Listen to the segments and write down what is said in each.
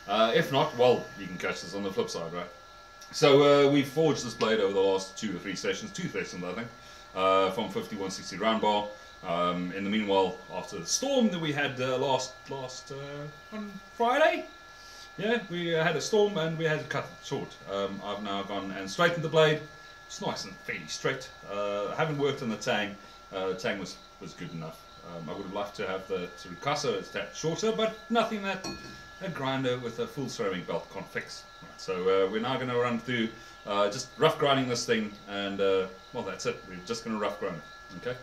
If not, well, you can catch this on the flip side, right? So we've forged this blade over the last 2 or 3 sessions, 2 sessions I think, from 5160 round bar. In the meanwhile, after the storm that we had last on Friday, yeah, we had a storm and we had to cut it short. I've now gone and straightened the blade. It's nice and fairly straight. I haven't worked on the tang. Tang was good enough. I would have liked to have the Rucasa a tad shorter, but nothing that a grinder with a full ceramic belt can't fix. Right, so we're now going to run through just rough grinding this thing, and well, that's it. We're just going to rough grind it. Okay,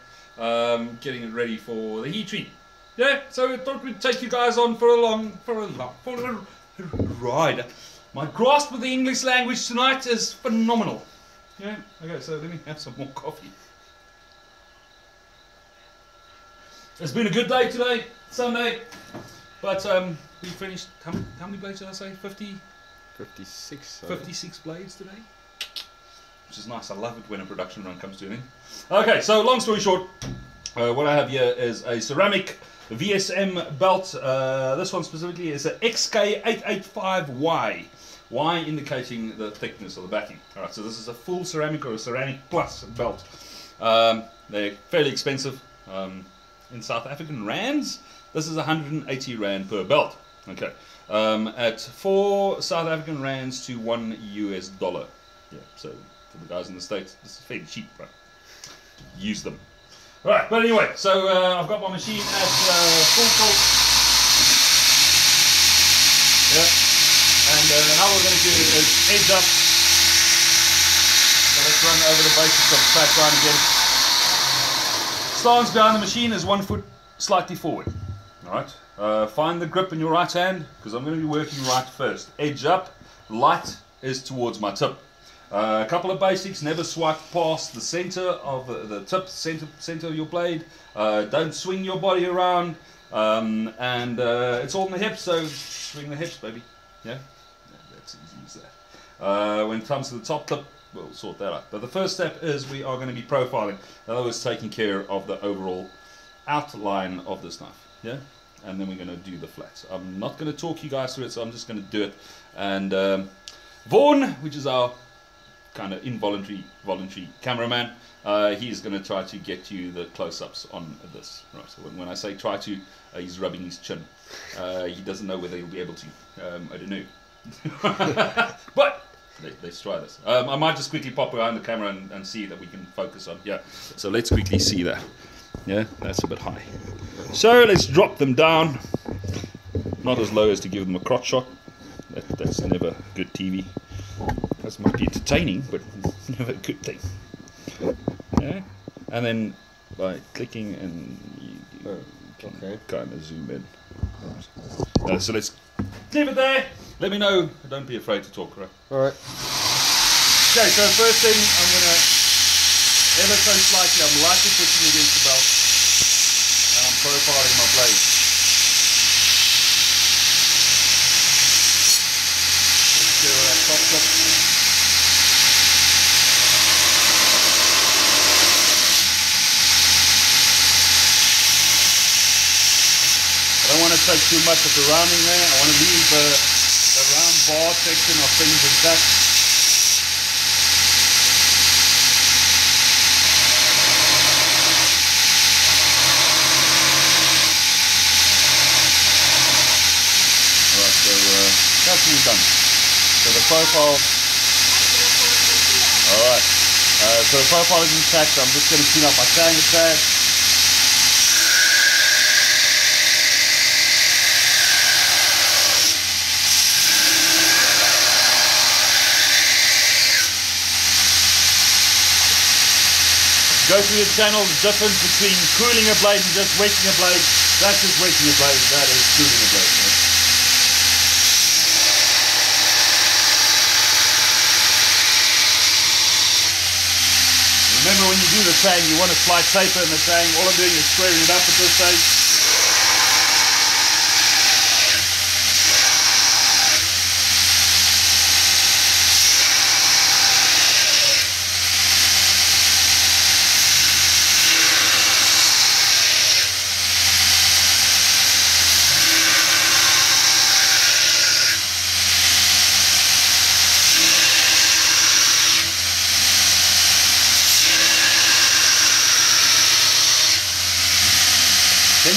getting it ready for the heat treat. Yeah, so I thought we'd take you guys on for a ride. My grasp of the English language tonight is phenomenal. Yeah. Okay, so let me have some more coffee. It's been a good day today, Sunday, but we finished, how many blades did I say? 50? 56. So. 56 blades today, which is nice. I love it when a production run comes to an end. Okay, so long story short, what I have here is a ceramic VSM belt. This one specifically is an XK885Y. Y indicating the thickness of the backing. Alright, so this is a full ceramic or a ceramic plus belt. They're fairly expensive. In South African rands, this is 180 rand per belt. Okay, at 4 South African rands to $1 US. Yeah, so for the guys in the States, this is fairly cheap, right? Use them. Alright, but anyway, so I've got my machine at full tilt. Yeah. And now what we're going to do is edge up. So let's run over the basics of the flat grind again. Stance behind the machine is 1 foot slightly forward. Alright. Find the grip in your right hand, because I'm going to be working right first. Edge up, light is towards my tip. A couple of basics: never swipe past the center of the tip, center of your blade. Don't swing your body around. And it's all in the hips, so swing the hips, baby. Yeah? That's easy as that. When it comes to the top tip, we'll sort that out. But the first step is we are going to be profiling. In other words, taking care of the overall outline of this knife. Yeah? And then we're going to do the flats. I'm not going to talk you guys through it, so I'm just going to do it. And Vaughan, which is our kind of voluntary cameraman, he's going to try to get you the close-ups on this. Right. So when I say try to, he's rubbing his chin. He doesn't know whether he'll be able to. I don't know. But let's try this. I might just quickly pop behind the camera and see that we can focus on. Yeah. So let's quickly see that. Yeah, that's a bit high. So let's drop them down. Not as low as to give them a crotch shot. That's never good TV. That might be entertaining, but never a good thing. Yeah. And then by clicking and you can kind of zoom in. Right. So let's leave it there. Let me know. Don't be afraid to talk, right? Alright. Okay, so first thing, I'm going to ever so slightly, I'm lightly pushing against the belt, and I'm profiling my blade. Let's get that top clip. I don't want to take too much of the rounding there. I want to leave the round bar section of things intact. Alright, so that's all done. So the profile. Alright, so the profile is intact. I'm just going to clean up my tang a tad. Go through the channel, the difference between cooling a blade and just wetting a blade. That's just wetting a blade, that is cooling a blade. Right? Remember, when you do the tang, you want a slight taper in the tang. All I'm doing is squaring it up at this stage.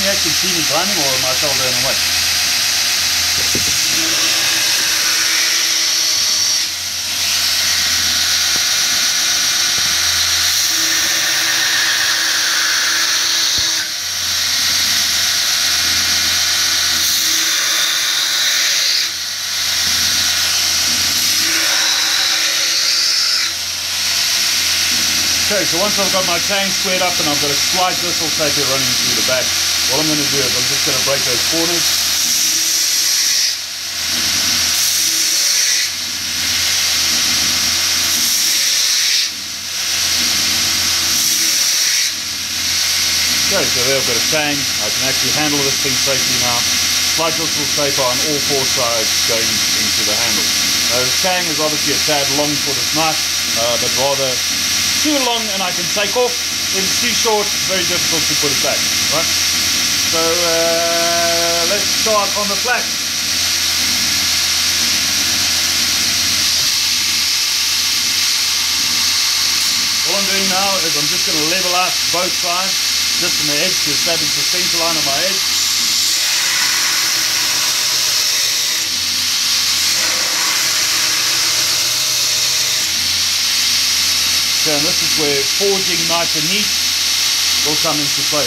you actually see me grinding, or am I still doing away? Okay, so once I've got my tang squared up and I've got a slight distal taper running through the back, what I'm going to do is I'm just going to break those corners. Okay, so there I've got a tang. I can actually handle this thing safely now. Slight distal taper on all four sides going into the handle. Now the tang is obviously a tad long for this knife, but rather too long and I can take off. If it's too short, it's very difficult to put it back, right? So let's start on the flat. All I'm doing now is I'm just going to level out both sides, just on the edge to establish the center line of my edge. And this is where forging nice and neat will come into play.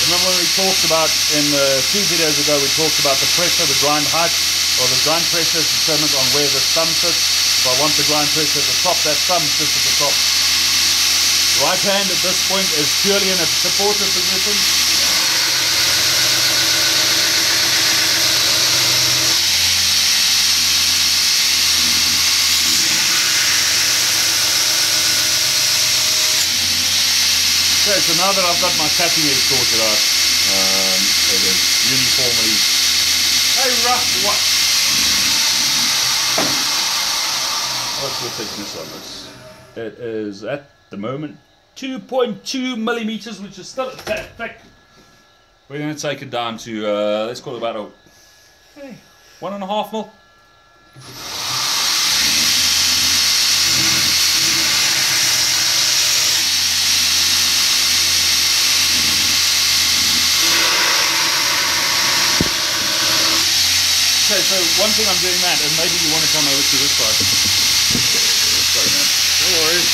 Remember when we talked about, in the 2 videos ago, we talked about the pressure, the grind height, or the grind pressure is determined on where the thumb sits. If I want the grind pressure at the top, that thumb sits at the top. Right hand at this point is purely in a supportive position. Okay, so now that I've got my cutting edge sorted out, it is uniformly a rough watch. What's the thickness on this? It is at the moment 2.2 millimeters, which is still a tad thick. We're going to take it down to, let's call it about a 1.5 mil. Okay, so one thing I'm doing that, and maybe you want to come over to this side. Sorry, man. No worries.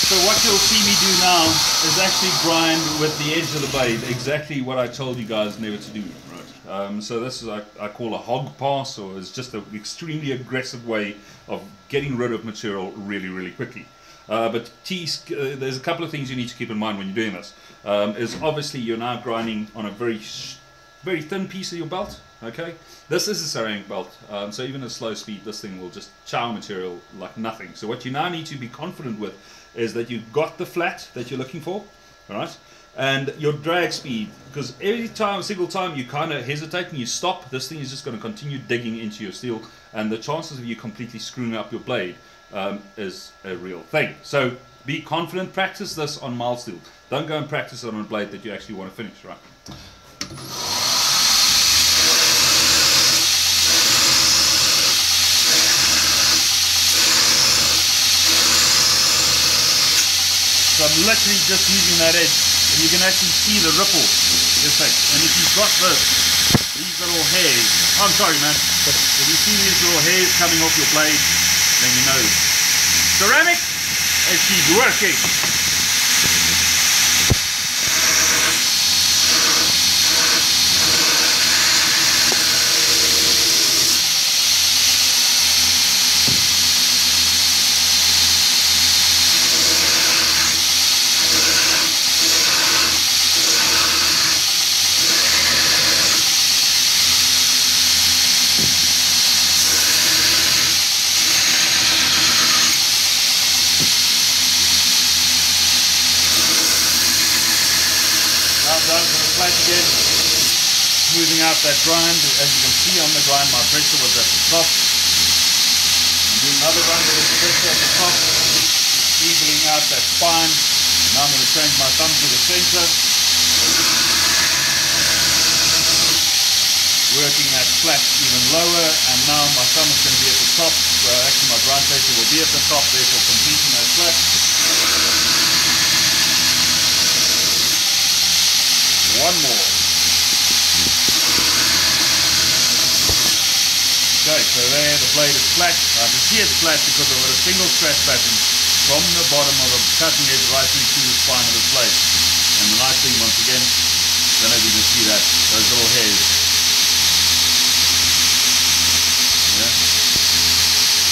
So what you'll see me do now is actually grind with the edge of the blade, exactly what I told you guys never to do. Right. So this is I call a hog pass, or it's just an extremely aggressive way of getting rid of material really, really quickly. But there's a couple of things you need to keep in mind when you're doing this. Is obviously you're now grinding on a very thin piece of your belt. Okay, this is a ceramic belt, so even at slow speed this thing will just chow material like nothing. So what you now need to be confident with is that you've got the flat that you're looking for, all right, and your drag speed, because every single time you kind of hesitate and you stop, this thing is just going to continue digging into your steel, and the chances of you completely screwing up your blade is a real thing. So be confident, practice this on mild steel. Don't go and practice it on a blade that you actually want to finish, right? So I'm literally just using that edge, and you can actually see the ripple effect. And if you've got these little hairs, I'm sorry man, if you see these little hairs coming off your blade, then you know ceramic is she's working. Again, smoothing out that grind. As you can see on the grind, my pressure was at the top. I'm doing another run with the pressure at the top, evening out that spine. Now I'm going to change my thumb to the center. working that flat even lower, and now my thumb is going to be at the top. Actually my grind pressure will be at the top, therefore completing that flat. One more. Okay, so there the blade is flat. I can see it's flat because I've got a single scratch pattern from the bottom of the cutting edge right through the spine of this blade. And the nice thing, once again, I don't know if you can see that, those little hairs. Yeah?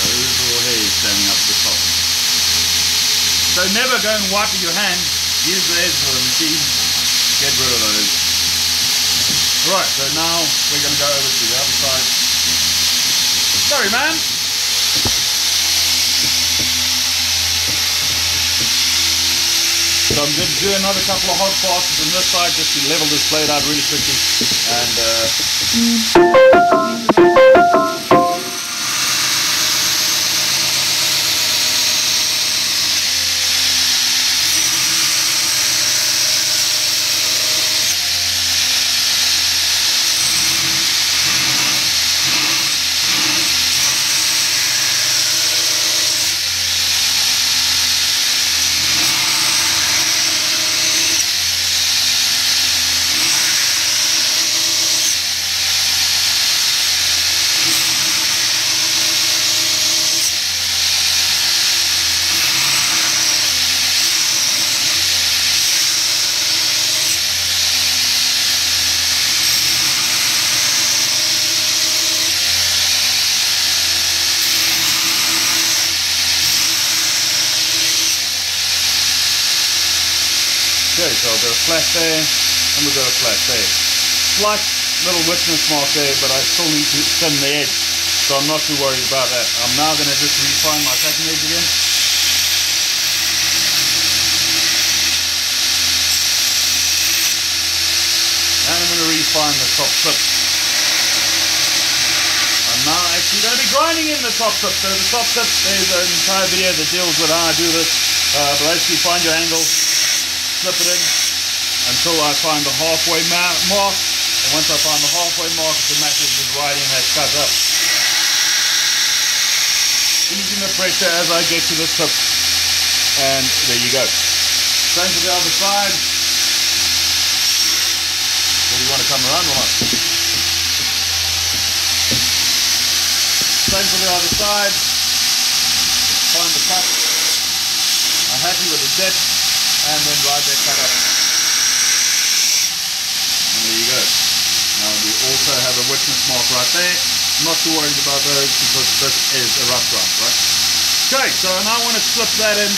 Those little hairs standing up at the top. So never go and wipe with your hand. Use the edge of the machine. Get rid of those. Right, so now we're going to go over to the other side. Sorry, man. So I'm going to do another couple of hog passes on this side just to level this blade out really quickly. Okay, so I've got a flat there, and we've got a flat there. Slight little witness mark there, but I still need to thin the edge, so I'm not too worried about that. I'm now going to just refine my cutting edge again. And I'm going to refine the top tip. I'm now actually going to be grinding in the top tip. So the top tip, there's an entire video that deals with how I do this. But basically find your angle, slip it in until I find the halfway mark, and once I find the halfway mark, it's a matter of just riding that cut up. Easing the pressure as I get to the tip, and there you go. Same to the other side. So you want to come around or not? Same to the other side. Find the cut. I'm happy with the depth. And then ride that cut up. And there you go. Now we also have a witness mark right there. Not too worried about those because this is a rough grind, right? Okay, so now I want to slip that in.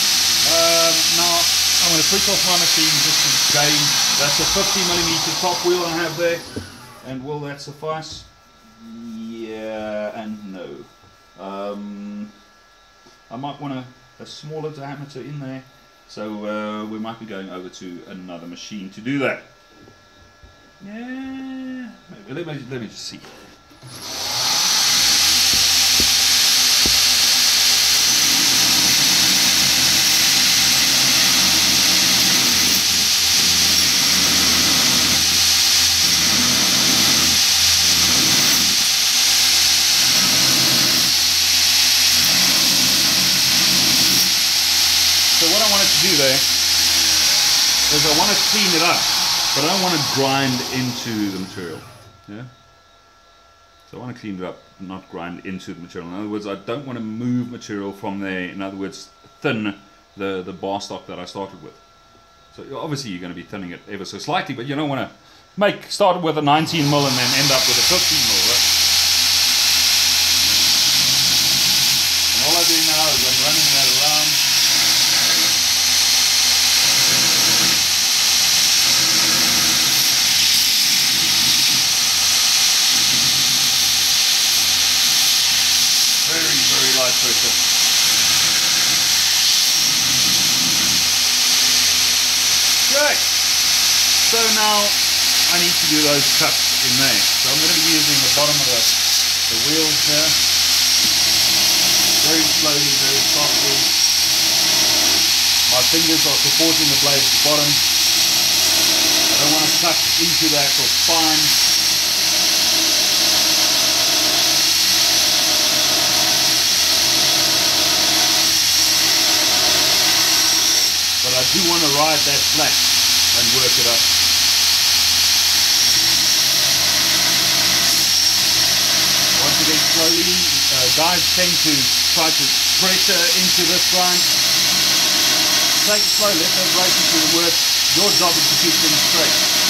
Now I'm going to switch off my machine just to gain. That's a 50mm top wheel I have there. And will that suffice? Yeah and no. I might want a smaller diameter in there. So we might be going over to another machine to do that. Yeah, maybe. Let me just see. So what I wanted to do there is I want to clean it up, but I don't want to grind into the material. Yeah. So I want to clean it up, not grind into the material. In other words, I don't want to move material from there. In other words, thin the bar stock that I started with. So obviously you're going to be thinning it ever so slightly, but you don't want to start with a 19mm and then end up with a 15mm. Right? And all I do now is I'm running that around. Very light pressure. Great. So now I need to do those cuts in there. So I'm going to be using the bottom of the wheels here. Very slowly, very softly. My fingers are supporting the blade at the bottom. I don't want to cut into the actual spine. do want to ride that flat and work it up. Once again, slowly, guys tend to try to pressure into this grind. Take it slow, let that racing to the work. Your job is to keep things straight.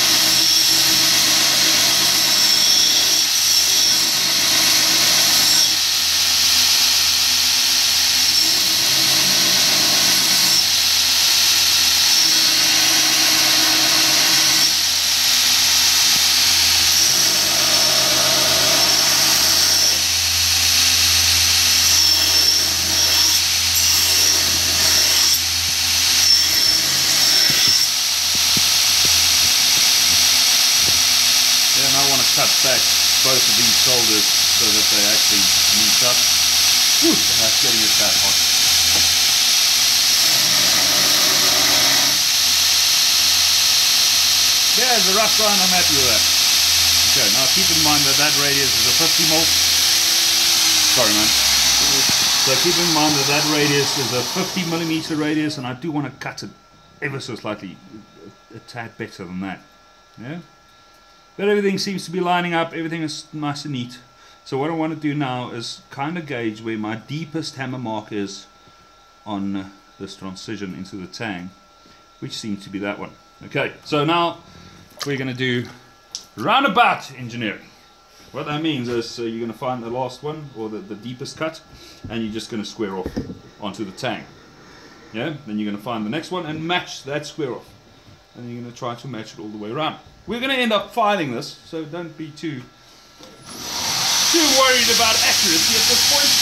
Cut back both of these shoulders so that they actually meet up. Whew, and that's getting it that hot. Yeah, it's a rough grind, I'm happy with that. Okay, now keep in mind that that radius is a 50 mil. Sorry man. So keep in mind that that radius is a 50 millimeter radius, and I do want to cut it ever so slightly, a tad better than that. Yeah? But everything seems to be lining up, everything is nice and neat. So what I want to do now is kind of gauge where my deepest hammer mark is on this transition into the tang, which seems to be that one. Okay, so now we're going to do roundabout engineering. What that means is you're going to find the last one, or the deepest cut, and you're just going to square off onto the tang. Yeah, then you're going to find the next one and match that square off. And you're going to try to match it all the way around. We're going to end up filing this, so don't be too worried about accuracy at this point.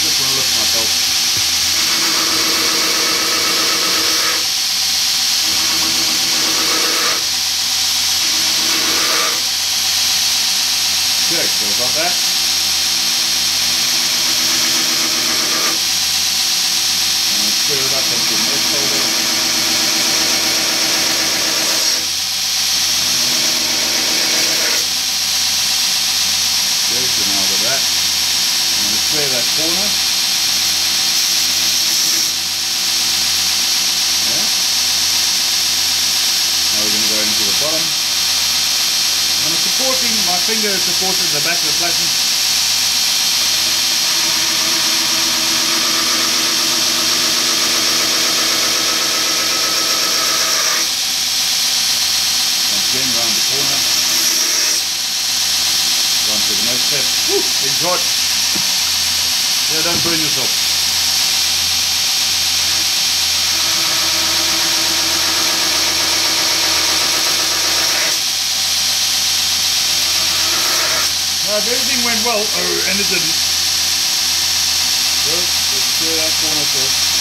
Just want to lift my belt. Okay, so about that. Square it up into the next shoulder. Okay, so now with that, I'm going to square that corner. Yeah. Now we're going to go into the bottom. My finger is supported the back of the platen. Around the corner. Go on to the next step. Woo, it's hot. Yeah, don't burn yourself. Now, if everything went well, and it didn't, so let's clear that corner first.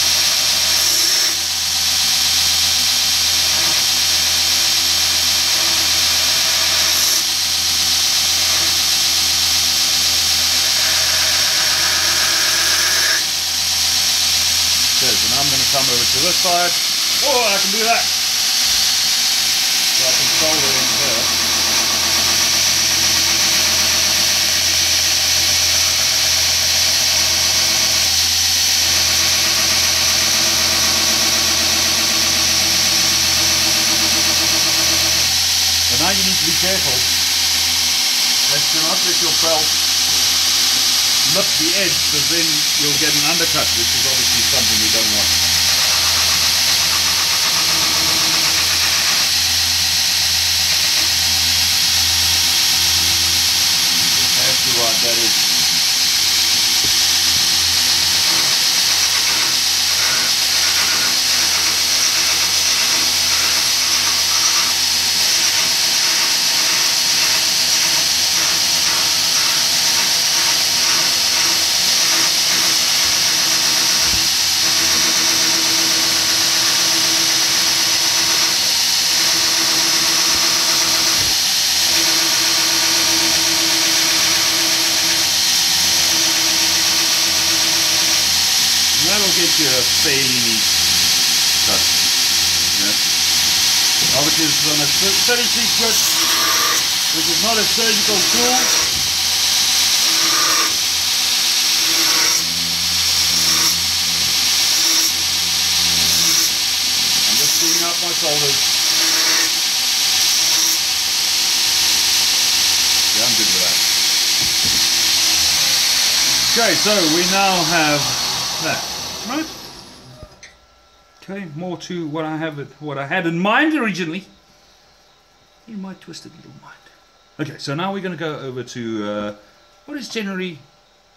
So now I'm going to come over to this side. Oh, I can do that. So I can solder in here. But now you need to be careful that you not let your belt lift the edge, because then you'll get an undercut, which is obviously something we don't want. Just have to ride that edge. That'll get you a fairly neat cut. Yeah. Obviously this is on a 33 grit, so which is not a surgical tool. I'm just feeling out my shoulders. Yeah, I'm good with that. Okay, so we now have that, right? Okay, more to what I had in mind originally. In my twisted little mind. Okay, so now we're going to go over to what is generally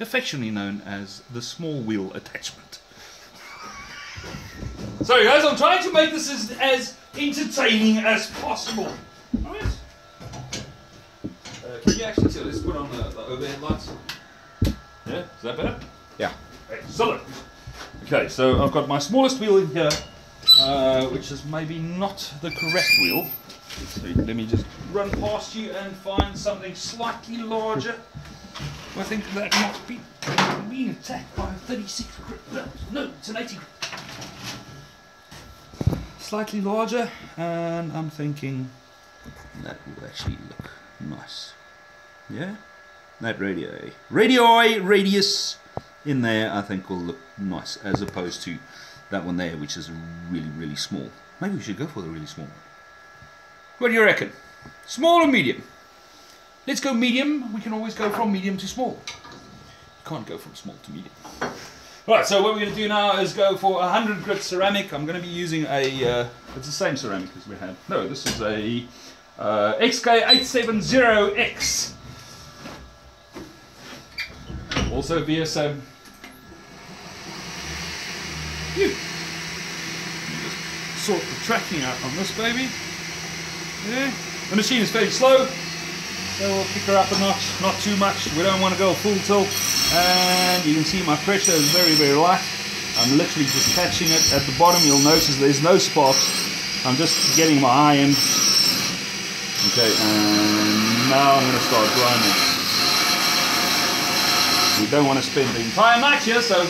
affectionately known as the small wheel attachment. Sorry guys, I'm trying to make this as entertaining as possible. Alright. Can you actually see? Let's put on the overhead lights. Yeah, is that better? Yeah. Excellent. Okay, so I've got my smallest wheel in here, which is maybe not the correct wheel. So let me just run past you and find something slightly larger. I think that might be being attacked by a 36 grip. No, it's an 80 grip. Slightly larger, and I'm thinking that will actually look nice. Yeah? That radius in there I think will look nice, as opposed to that one there, which is really, really small. Maybe we should go for the really small one. What do you reckon? Small or medium? Let's go medium. We can always go from medium to small. You can't go from small to medium. Right, so what we're going to do now is go for 100 grit ceramic. I'm going to be using a, it's the same ceramic as we had. No, this is a XK870X. Also VSM. Just sort the tracking out on this baby. Yeah. The machine is very slow, so we'll kick her up a notch, not too much. We don't want to go full tilt. And you can see my pressure is very, very light. I'm literally just catching it at the bottom. You'll notice there's no sparks. I'm just getting my eye in. Okay, and now I'm going to start grinding. We don't want to spend the entire night here, so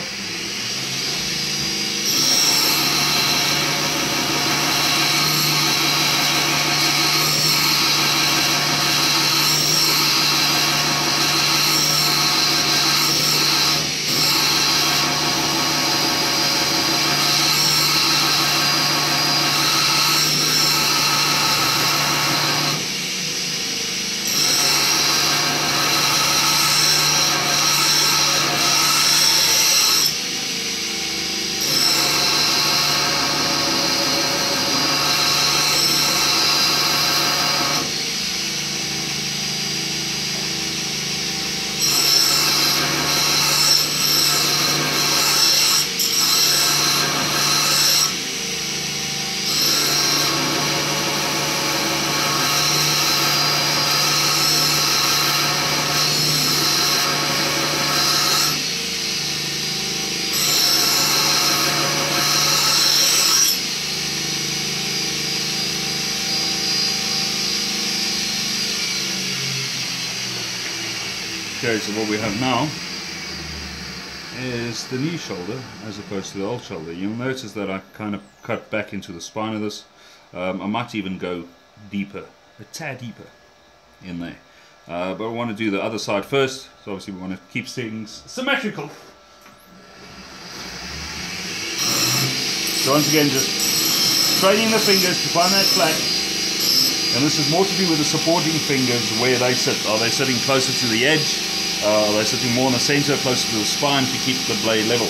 okay, so what we have now is the knee shoulder as opposed to the old shoulder. You'll notice that I kind of cut back into the spine of this. I might even go deeper, a tad deeper in there. But I want to do the other side first, so obviously we want to keep things symmetrical. So once again, just straining the fingers to find that flat. And this is more to do with the supporting fingers, where they sit. Are they sitting closer to the edge? Are they sitting more in the center, closer to the spine to keep the blade level?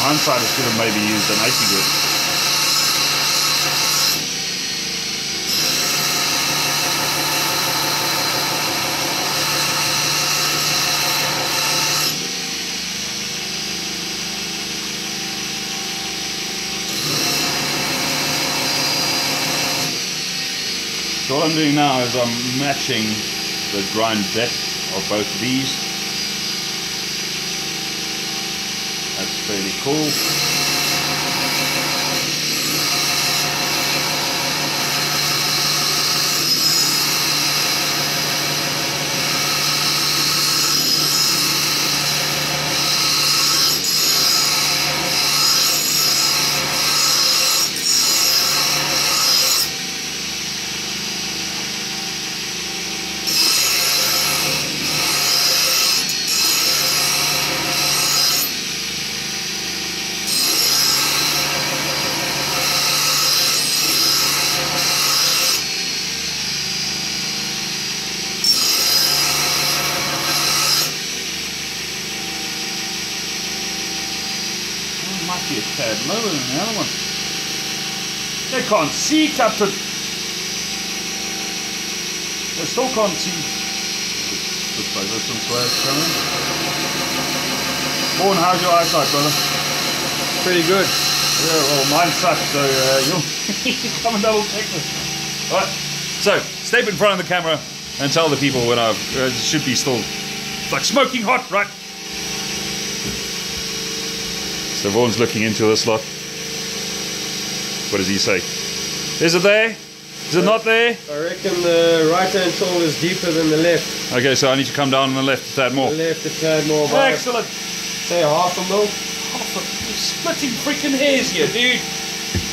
Hindsight, I should have maybe used an 80 grit. So what I'm doing now is I'm matching the grind depth of both of these. That's fairly cool. Might be a tad lower than the other one. They can't see, Captain. They still can't see. Looks like this one's where it's coming. Vaughan, how's your eyesight, brother? Pretty good. Yeah, well, mine sucks, so you'll come and double check this. Alright, so step in front of the camera and tell the people when I've should be still like smoking hot, right? So Vaughan's looking into this lot. What does he say? Is it there? Is it not there? I reckon the right hand shoulder is deeper than the left. Okay, so I need to come down on the left a tad more. The left a tad more. By Excellent. say half a mil. Half a, you're splitting freaking hairs here, dude.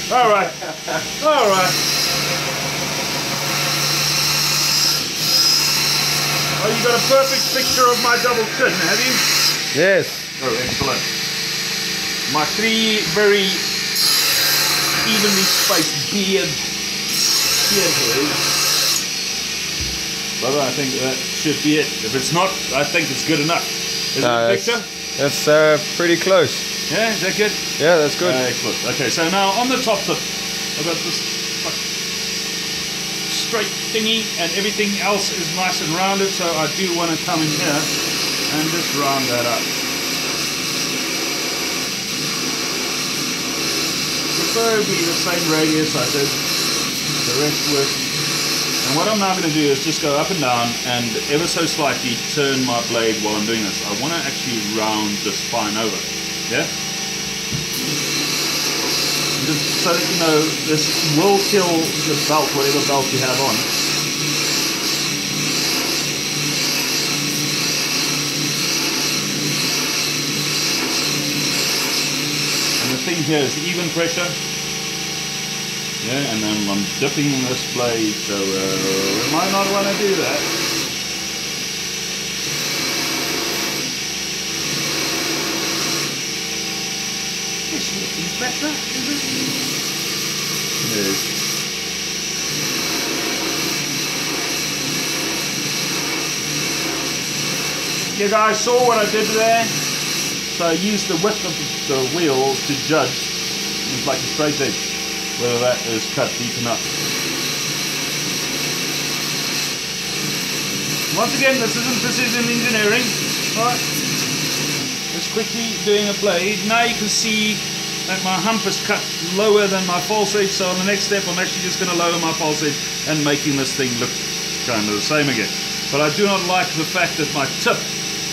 Alright. Alright. Oh, you got a perfect picture of my double chin, have you? Yes. Oh, excellent. My three very evenly spaced beard hairs. Brother, I think that should be it. If it's not, I think it's good enough. Is it a picture? That's pretty close. Yeah, is that good? Yeah, that's good. Excellent. Okay, so now on the top tip, I've got this straight thingy and everything else is nice and rounded, so I do want to come in here and just round that up. Preferably the same radius I did the rest with. And what I'm now going to do is just go up and down and ever so slightly turn my blade while I'm doing this. I want to actually round the spine over. Yeah? Just so that you know, this will kill the belt, whatever belt you have on. And the thing here is even pressure. Yeah, and then I'm dipping this blade, so we might not want to do that. This looking better, is it? Yes. You guys saw what I did there? So I used the width of the wheel to judge. It's like a straight edge, whether that is cut deep enough. Once again, this isn't precision engineering. Right. Just quickly doing a blade. Now you can see that my hump is cut lower than my false edge, so on the next step I'm actually just going to lower my false edge and making this thing look kind of the same again. But I do not like the fact that my tip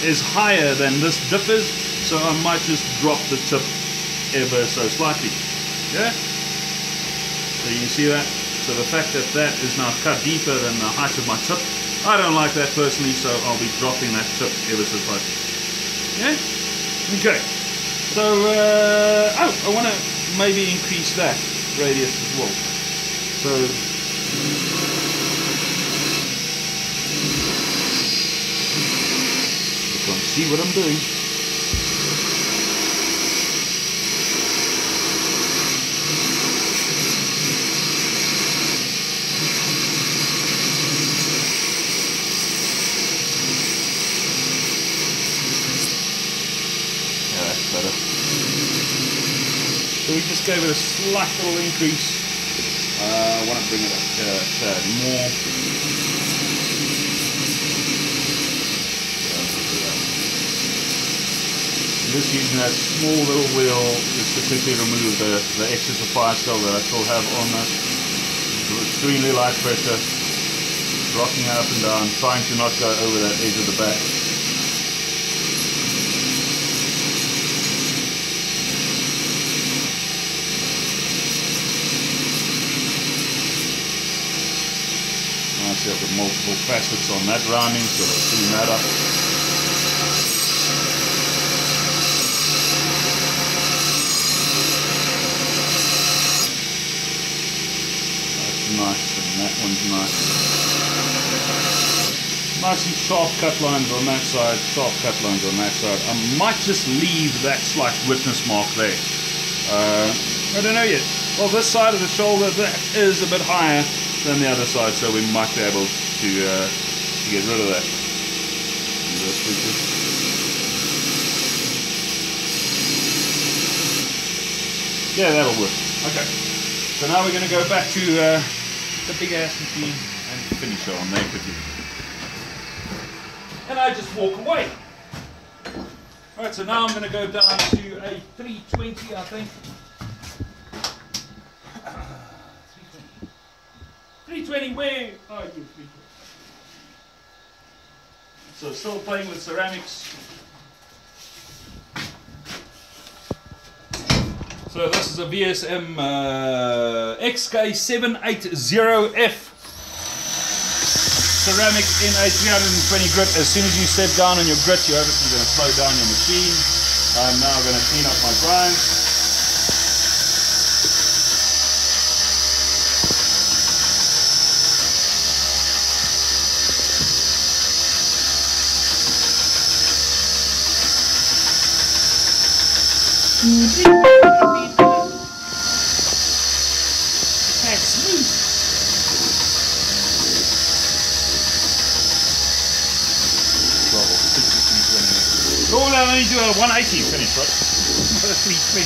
is higher than this dip is, so I might just drop the tip ever so slightly. Yeah? So you see that? So the fact that that is now cut deeper than the height of my tip, I don't like that personally, so I'll be dropping that tip ever so slightly. Yeah? Okay. So, I want to maybe increase that radius as well. So, you can see what I'm doing. So we just gave it a slight little increase. I want to bring it up a tad more. I'm just using that small little wheel just to quickly remove the excess of fire skull that I still have on that. Extremely light pressure, rocking it up and down, trying to not go over that edge of the back. got multiple facets on that rounding, so we'll clean that up. That's nice, and that one's nice. Nice and sharp cut lines on that side, sharp cut lines on that side. I might just leave that slight witness mark there. I don't know yet. Well, this side of the shoulder, that is a bit higher than the other side, so we might be able to get rid of that. Yeah, that'll work. Okay. So now we're going to go back to the big ass machine and finish our naked. And I just walk away. Alright, so now I'm going to go down to a 320, I think. 320, where are you? 320. So still playing with ceramics. So this is a VSM XK780F ceramic in a 320 grit. As soon as you step down on your grit, you're obviously going to slow down your machine. I'm now going to clean up my grind. That's smooth. So all I only do a 180 finish, right? Not a 320.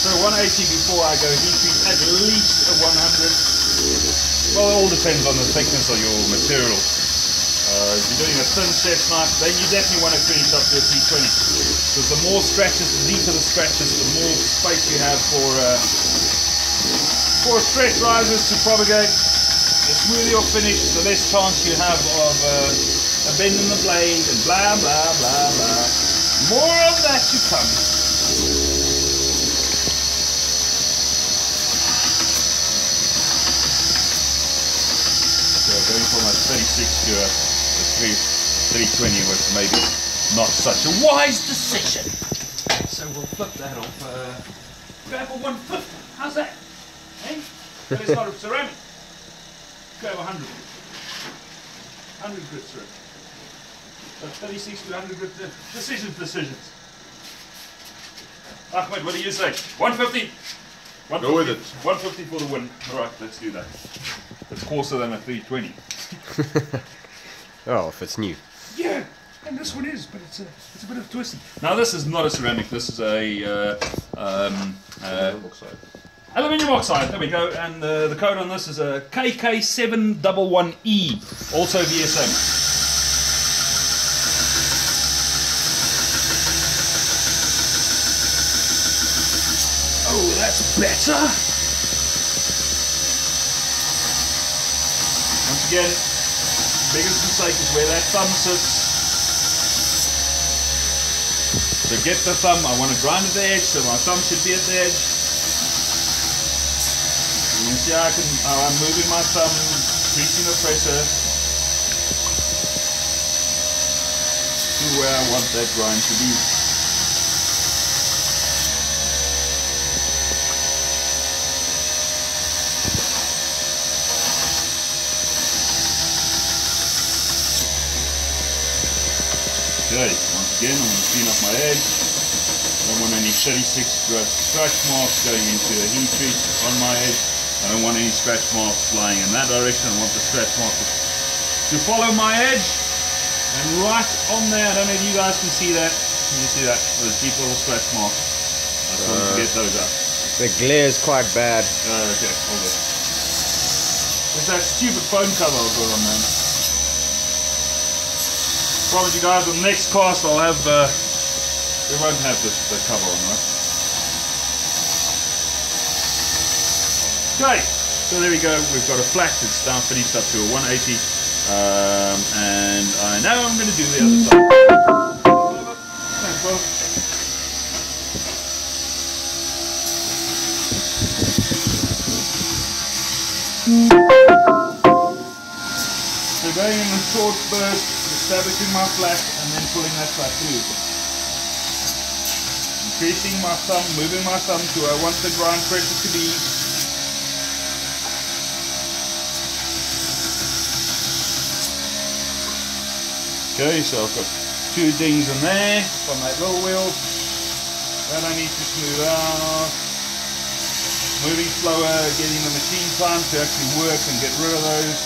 So 180 before I go heat treat, at least a 100. Well, it all depends on the thickness of your material. If you're doing a thin chef's knife, then you definitely want to finish up to a 320. Because the more scratches, the deeper the scratches, the more space you have for stretch risers to propagate. The smoother your finish, the less chance you have of a bend in the blade and blah blah blah blah. More of that to come. So going from a 36 to a 320 was maybe not such a wise decision. So we'll flip that off. Grab a 150. How's that? Hey? But it's not a ceramic. Grab 100. 100 grit ceramic. So 36 to 100 grit. Decisions. Ahmed, what do you say? 150. Go with it. 150 for the win. Alright, let's do that. It's coarser than a 320. Oh, if it's new. Yeah, and this one is, but it's a bit of twisting. Now this is not a ceramic. This is a aluminium oxide. There we go. And the code on this is a KK711E, also VSM. Oh, that's better. Once again, biggest mistake is where that thumb sits. So get the thumb, I want to grind at the edge, so my thumb should be at the edge. You can see how I'm moving my thumb, increasing the pressure to where I want that grind to be. Okay, once again I'm going to clean up my edge. Don't want any 36 grit scratch marks going into a heat treat on my edge. I don't want any scratch marks flying in that direction. I want the scratch marks to follow my edge. And right on there, I don't know if you guys can see that. Can you see that? Those deep little scratch marks. I just want to get those out. The glare is quite bad. Okay, hold it. It's that stupid phone cover I've got on, man. Promise you guys, on the next cast I'll have, we won't have the cover on, right? Okay, so there we go, we've got a flat, it's now finished up to a 180, and I know I'm going to do the other side. Thanks, brother. short burst, establishing my flat and then pulling that flat through. Increasing my thumb, moving my thumb to where I want the grind pressure to be. Okay, so I've got 2 dings in there from that roll wheel that I need to smooth out. Moving slower, getting the machine time to actually work and get rid of those.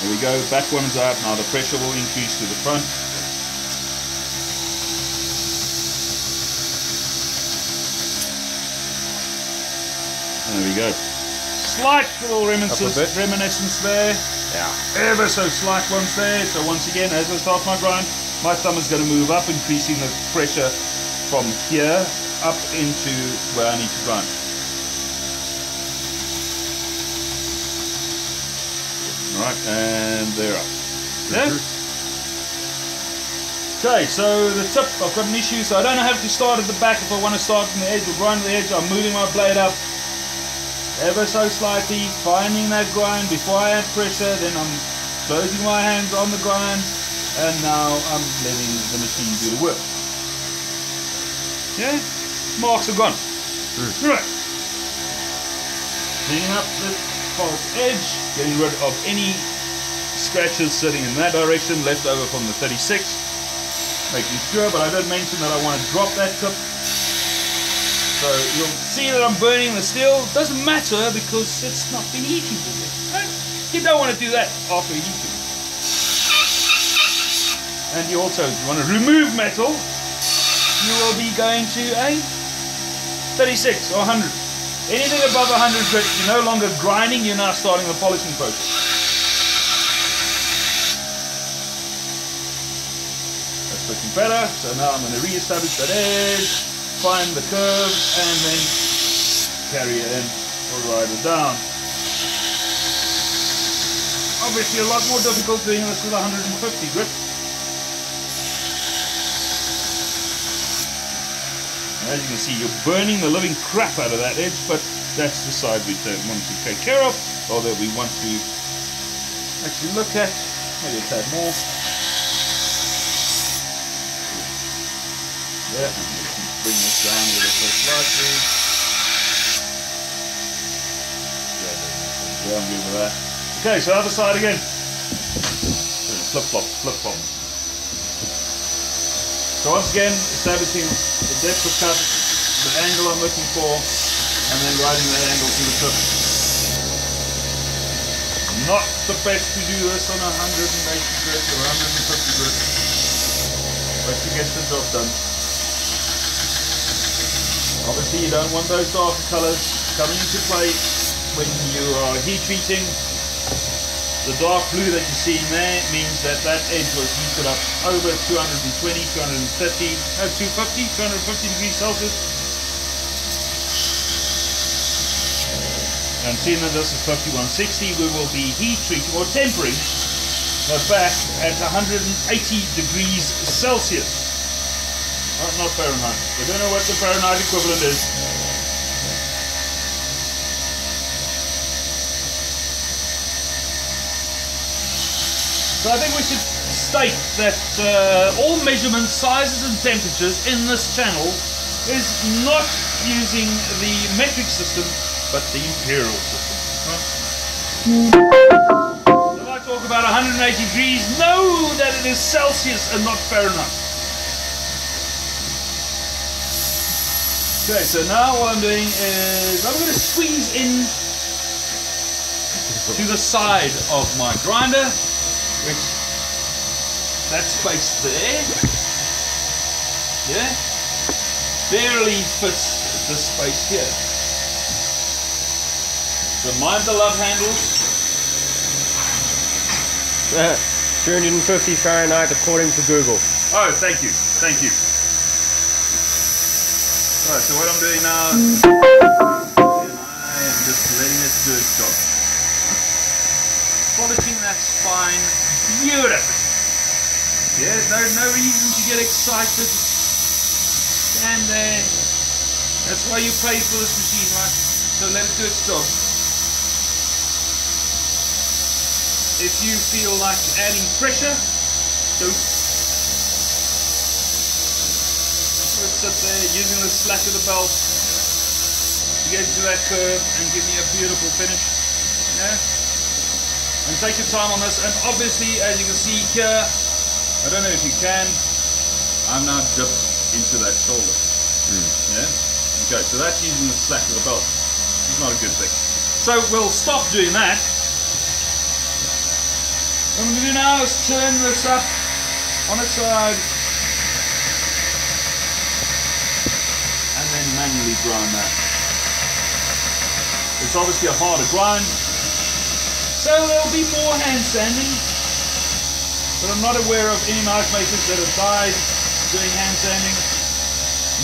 There we go, back one is out, now the pressure will increase to the front. There we go. Slight little reminiscence there. Yeah. Ever so slight ones there. So once again, as I start my grind, my thumb is going to move up, increasing the pressure from here up into where I need to grind. Alright, and they're up. Yeah? Okay, so the tip, I've got an issue, so I don't have to start at the back if I want to start from the edge or grind the edge. I'm moving my blade up ever so slightly, finding that grind before I add pressure, then I'm closing my hands on the grind, and now I'm letting the machine do the work. Yeah? Marks are gone. Right. Cleaning up the false edge, getting rid of any scratches sitting in that direction, left over from the 36. Making sure, but I did mention that I want to drop that tip. So you'll see that I'm burning the steel. Doesn't matter because it's not been heated yet. Right? You don't want to do that after heating. And you also, if you want to remove metal, you will be going to a 36 or 100. Anything above 100 grit, you're no longer grinding, you're now starting the polishing process. That's looking better. So now I'm going to re-establish that edge. Find the curve and then carry it in or ride it down. Obviously a lot more difficult doing this with 150 grit. As you can see, you're burning the living crap out of that edge, but that's the side we don't want to take care of, or that we want to actually look at. Maybe a tad more. Yeah. Bring this down a little bit slightly. Yeah, I'm good with that. Okay, so other side again. Flip flop, flip flop. So once again, establishing the depth of cut, the angle I'm looking for, and then riding that angle to the tip. Not the best to do this on 180 grit or 150 grit, but to get the job done. Obviously you don't want those darker colours coming into play when you are heat treating. The dark blue that you're seeing there means that that edge was heated up over 220, 250, no 250 degrees Celsius. And seeing that this is 5160, we will be heat treating or tempering the back at 180 degrees Celsius. Not Fahrenheit. We don't know what the Fahrenheit equivalent is. So I think we should state that all measurements, sizes and temperatures in this channel is not using the metric system, but the imperial system. Right? When I talk about 180 degrees, know that it is Celsius and not Fahrenheit. Okay, so now what I'm doing is I'm going to squeeze in to the side of my grinder, which that space there, yeah, barely fits this space here. So mind the love handles. 250 Fahrenheit according to Google. Oh, thank you, thank you. Alright, so what I'm doing now is I am just letting it do its job. Polishing that spine beautifully. Yeah, no reason to get excited. Stand there. That's why you pay for this machine, right? So let it do its job. if you feel like adding pressure, don't sit there using the slack of the belt to get to that curve and give me a beautiful finish. Yeah? And take your time on this, and obviously as you can see here, I don't know if you can, I'm now dipped into that shoulder. Yeah? Okay, so that's using the slack of the belt. It's not a good thing. So we'll stop doing that. What I'm going to do now is turn this up on its side and then manually grind that. It's obviously a harder grind, so there'll be more hand sanding, but I'm not aware of any knife makers that have died doing hand sanding.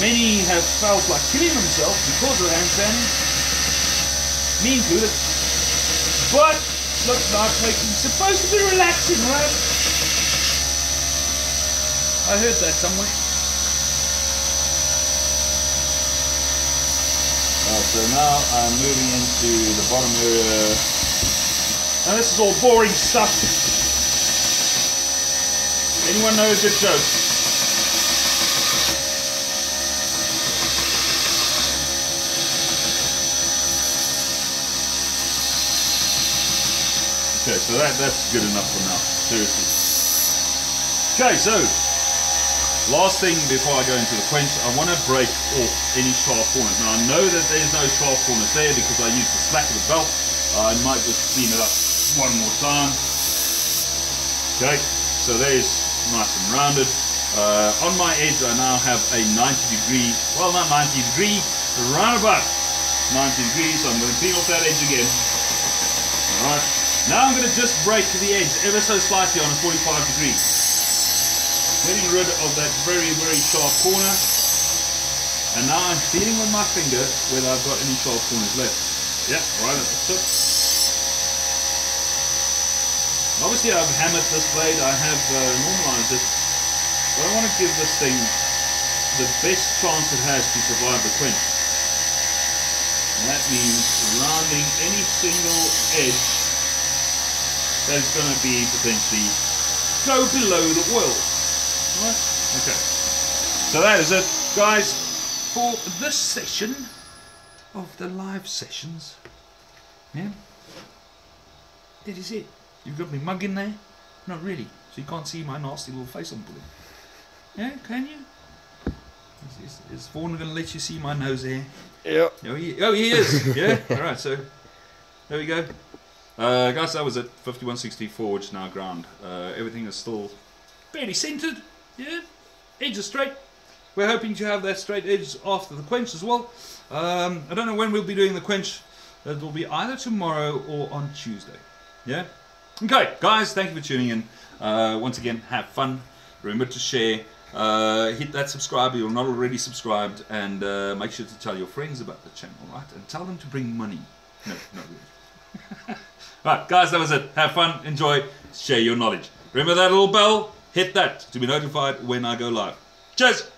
Many have felt like killing themselves because of hand sanding, me included. But look, knife making is supposed to be relaxing, right? I heard that somewhere. So now I'm moving into the bottom area. Now this is all boring stuff. Anyone know a good joke? Okay, so that's good enough for now, seriously. Okay, so last thing before I go into the quench, I want to break off any sharp corners. Now I know that there's no sharp corners there because I used the slack of the belt. I might just clean it up one more time. Okay, so there's nice and rounded. On my edge I now have a 90 degree, well not 90 degree, around about 90 degrees, so I'm going to clean off that edge again. Alright. Now I'm going to just break the edge ever so slightly on a 45 degrees. Getting rid of that very, very sharp corner. And now I'm feeling with my finger whether I've got any sharp corners left. Yeah, right at the tip. Obviously I've hammered this blade, I have normalized it. But I want to give this thing the best chance it has to survive the quench. And that means rounding any single edge that's going to be potentially go below the oil. Right? Okay. So that is it, guys, for this session of the live sessions. Yeah. That is it. You've got me mug in there? Not really. So you can't see my nasty little face I'm pulling. Yeah, can you? Is Vaughan going to let you see my nose there? Yep. Oh, he is. Yeah. All right. So there we go. Guys, that was it. 5160 forged, now ground. Everything is still fairly centered. Yeah, edge is straight. We're hoping to have that straight edge after the quench as well. I don't know when we'll be doing the quench. It will be either tomorrow or on Tuesday. Yeah. Okay, guys, thank you for tuning in. Once again, have fun. Remember to share. Hit that subscribe if you're not already subscribed, and make sure to tell your friends about the channel, right? And tell them to bring money. No, not really. Right, guys, that was it. Have fun, enjoy, share your knowledge. Remember that little bell? Hit that to be notified when I go live. Cheers!